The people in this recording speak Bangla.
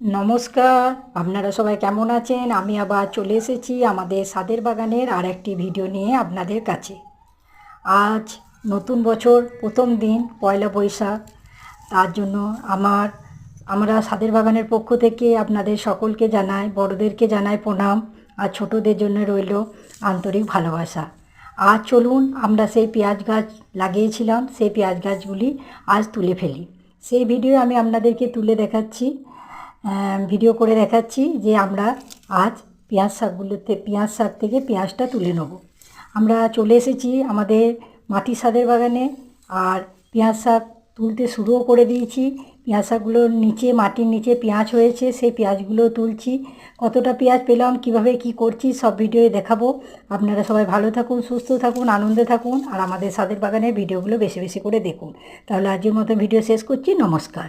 নমস্কার, আপনারা সবাই কেমন আছেন? আমি আবার চলে এসেছি আমাদের ছাদের বাগানের আর একটি ভিডিও নিয়ে আপনাদের কাছে। আজ নতুন বছর প্রথম দিন পয়লা বৈশাখ। তার জন্য আমরা ছাদের বাগানের পক্ষ থেকে আপনাদের সকলকে জানাই, বড়দেরকে জানাই প্রণাম, আর ছোটদের জন্য রইল আন্তরিক ভালোবাসা। আজ চলুন আমরা সেই পেঁয়াজ গাছ লাগিয়েছিলাম, সেই পেঁয়াজ গাছগুলি আজ তুলে ফেলি। সেই ভিডিও আমি আপনাদেরকে তুলে দেখাচ্ছি, ভিডিও করে দেখাচ্ছি যে আমরা আজ পেঁয়াজ শাক থেকে পেঁয়াজটা তুলে নেব। আমরা চলে এসেছি আমাদের মাটির ছাদের বাগানে, আর পেঁয়াজ শাক তুলতে শুরুও করে দিয়েছি। পেঁয়াজ শাকগুলোর নিচে, মাটির নিচে পেঁয়াজ হয়েছে, সেই পেঁয়াজগুলো তুলছি। কতটা পেঁয়াজ পেলাম, কিভাবে কি করছি, সব ভিডিওয়ে দেখাবো। আপনারা সবাই ভালো থাকুন, সুস্থ থাকুন, আনন্দে থাকুন, আর আমাদের ছাদের বাগানের ভিডিওগুলো বেশি বেশি করে দেখুন। তাহলে আজকের মতো ভিডিও শেষ করছি। নমস্কার।